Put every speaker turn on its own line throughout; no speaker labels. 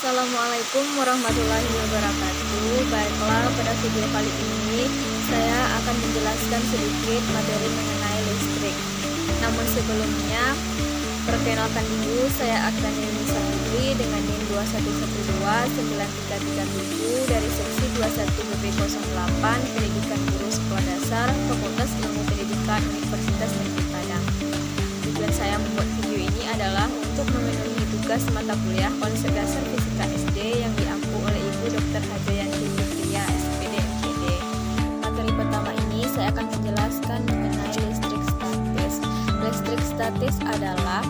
Assalamualaikum warahmatullahi wabarakatuh. Baiklah, pada video kali ini saya akan menjelaskan sedikit materi mengenai listrik. Namun sebelumnya, perkenalkan dulu, saya akan Nisa Putri dengan NIM 211293337 dari seksi 21 BP08 Pendidikan Guru Sekolah Dasar Fakultas Ilmu Pendidikan Universitas Negeri Padang. Tujuan saya membuat video ini adalah untuk memenuhi tugas mata kuliah konsep dasar fisika SD yang diampu oleh Ibu Dr. Hajayanti Fitria, SPD MPD. Materi pertama ini saya akan menjelaskan mengenai listrik statis. Listrik statis adalah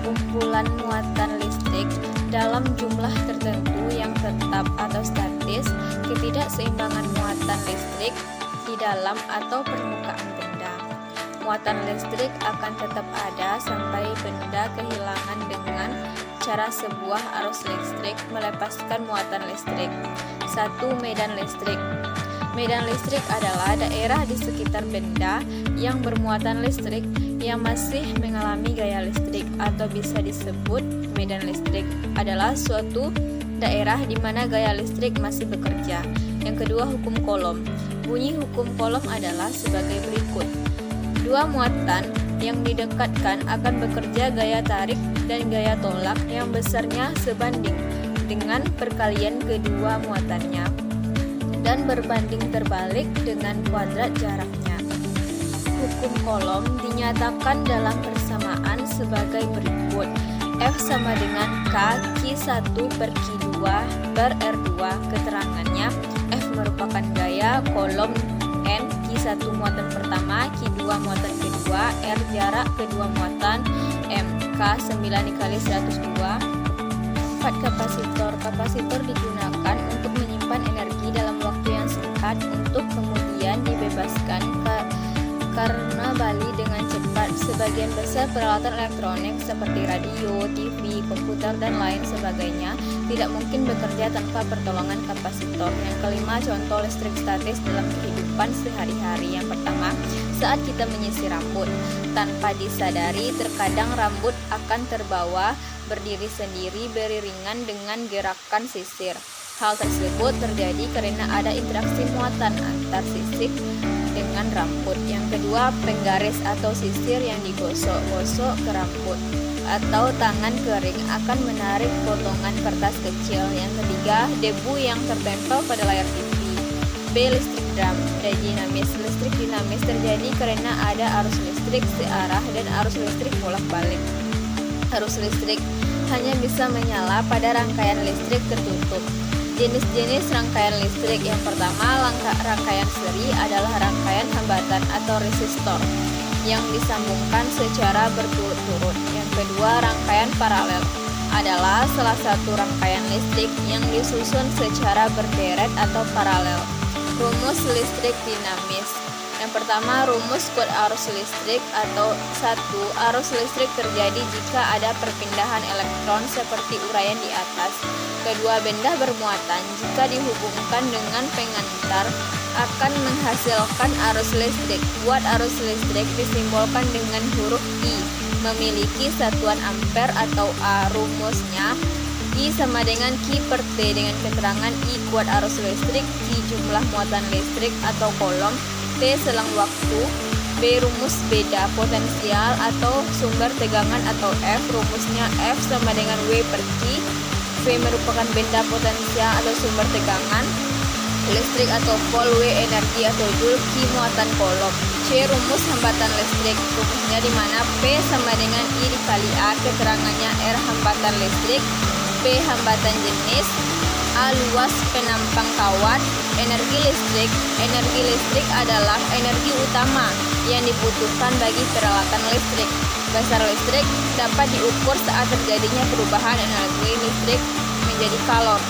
kumpulan muatan listrik dalam jumlah tertentu yang tetap atau statis, ketidakseimbangan muatan listrik di dalam atau permukaan benda. Muatan listrik akan tetap ada sampai benda kehilangan dengan cara sebuah arus listrik melepaskan muatan listrik. 1. Medan listrik. Medan listrik adalah daerah di sekitar benda yang bermuatan listrik yang masih mengalami gaya listrik, atau bisa disebut medan listrik adalah suatu daerah di mana gaya listrik masih bekerja. Yang kedua, hukum Coulomb. Bunyi hukum Coulomb adalah sebagai berikut. Dua muatan yang didekatkan akan bekerja gaya tarik dan gaya tolak yang besarnya sebanding dengan perkalian kedua muatannya dan berbanding terbalik dengan kuadrat jaraknya. Hukum Coulomb dinyatakan dalam persamaan sebagai berikut. F sama dengan K Q1 per Q2 per R2. Keterangannya, F merupakan gaya Coulomb N, Q1 muatan pertama, Q2 muatan kedua, R jarak kedua muatan, M, K 9 dikali 102. 4. Kapasitor. Kapasitor digunakan untuk menyimpan energi dalam waktu yang singkat untuk kemudian dibebaskan karena balik dengan cepat. Sebagian besar peralatan elektronik seperti radio, TV, komputer, dan lain sebagainya tidak mungkin bekerja tanpa pertolongan kapasitor. Yang kelima, contoh listrik statis dalam kehidupan sehari-hari. Yang pertama, saat kita menyisir rambut, tanpa disadari terkadang rambut akan terbawa berdiri sendiri beriringan dengan gerakan sisir. Hal tersebut terjadi karena ada interaksi muatan antar sisik dengan rambut. Yang kedua, penggaris atau sisir yang digosok-gosok ke rambut atau tangan kering akan menarik potongan kertas kecil. Yang ketiga, debu yang tertempel pada layar TV. B. Listrik drum dan dinamis. Listrik dinamis terjadi karena ada arus listrik searah dan arus listrik bolak-balik. Arus listrik hanya bisa menyala pada rangkaian listrik tertutup. Jenis-jenis rangkaian listrik. Yang pertama, rangkaian seri adalah rangkaian hambatan atau resistor yang disambungkan secara berturut-turut. Yang kedua, rangkaian paralel adalah salah satu rangkaian listrik yang disusun secara berderet atau paralel. Rumus listrik dinamis. Yang pertama, rumus kuat arus listrik atau 1. Arus listrik terjadi jika ada perpindahan elektron seperti uraian di atas. Kedua, benda bermuatan jika dihubungkan dengan pengantar akan menghasilkan arus listrik. Kuat arus listrik disimbolkan dengan huruf I, memiliki satuan ampere atau A. Rumusnya I sama dengan Q per T dengan keterangan I kuat arus listrik, Q jumlah muatan listrik atau Coulomb, T selang waktu. B. Rumus beda potensial atau sumber tegangan atau F. Rumusnya F sama dengan W per Q. V merupakan benda potensial atau sumber tegangan listrik atau volt. W energi atau joule. Q muatan Coulomb. C. Rumus hambatan listrik. Rumusnya di mana P sama dengan I dikali A. Keterangannya R hambatan listrik, P hambatan jenis, A luas penampang kawat. Energi listrik. Energi listrik adalah energi utama yang dibutuhkan bagi peralatan listrik. Dasar listrik dapat diukur saat terjadinya perubahan energi listrik menjadi kalor.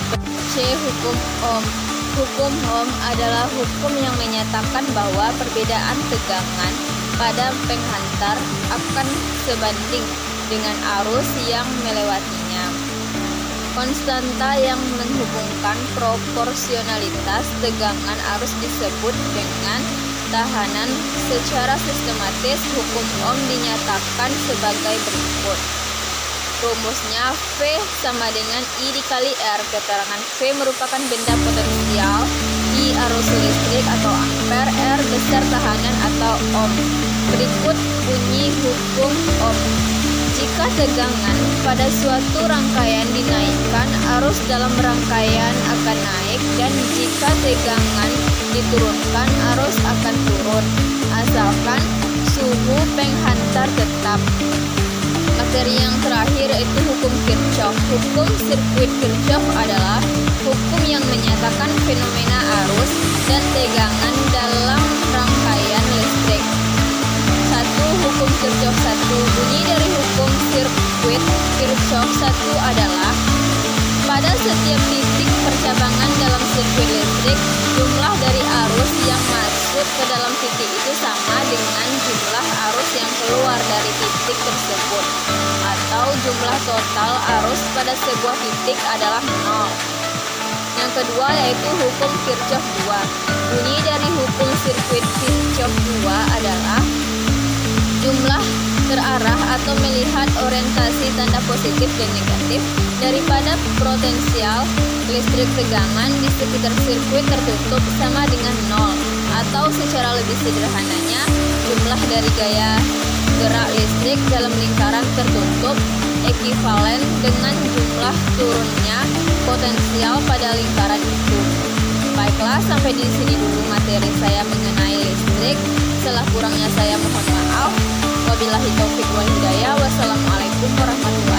C. Hukum Ohm. Hukum Ohm adalah hukum yang menyatakan bahwa perbedaan tegangan pada penghantar akan sebanding dengan arus yang melewatinya. Konstanta yang menghubungkan proporsionalitas tegangan arus disebut dengan tahanan. Secara sistematis, hukum Ohm dinyatakan sebagai berikut. Rumusnya V sama dengan I dikali R. Keterangan V merupakan benda potensial, I arus listrik atau ampere, R besar tahanan atau ohm. Berikut bunyi hukum ohm. Jika tegangan pada suatu rangkaian dinaikkan, arus dalam rangkaian akan naik, dan jika tegangan diturunkan, arus akan turun, asalkan suhu penghantar tetap. Materi yang terakhir yaitu hukum Kirchhoff. Hukum sirkuit Kirchhoff adalah hukum yang menyatakan fenomena arus dan tegangan dalam rangkaian listrik. 1. Hukum Kirchhoff 1. Bunyi dari hukum sirkuit Kirchhoff 1 adalah: pada setiap titik percabangan dalam sirkuit listrik, jumlah dari arus yang masuk ke dalam titik itu sama dengan jumlah arus yang keluar dari titik tersebut, atau jumlah total arus pada sebuah titik adalah 0. Yang kedua yaitu hukum Kirchhoff 2. Bunyi dari hukum sirkuit Kirchhoff 2 adalah: jumlah terarah atau melihat orientasi tanda positif dan negatif daripada potensial listrik tegangan di sekitar sirkuit tertutup sama dengan 0, atau secara lebih sederhananya, jumlah dari gaya gerak listrik dalam lingkaran tertutup ekivalen dengan jumlah turunnya potensial pada lingkaran itu. Baiklah, sampai di sini dulu materi saya mengenai listrik. Salah kurangnya saya mohon maaf. Wabillahi taufiq wal hidayah. Wassalamualaikum warahmatullahi wabarakatuh.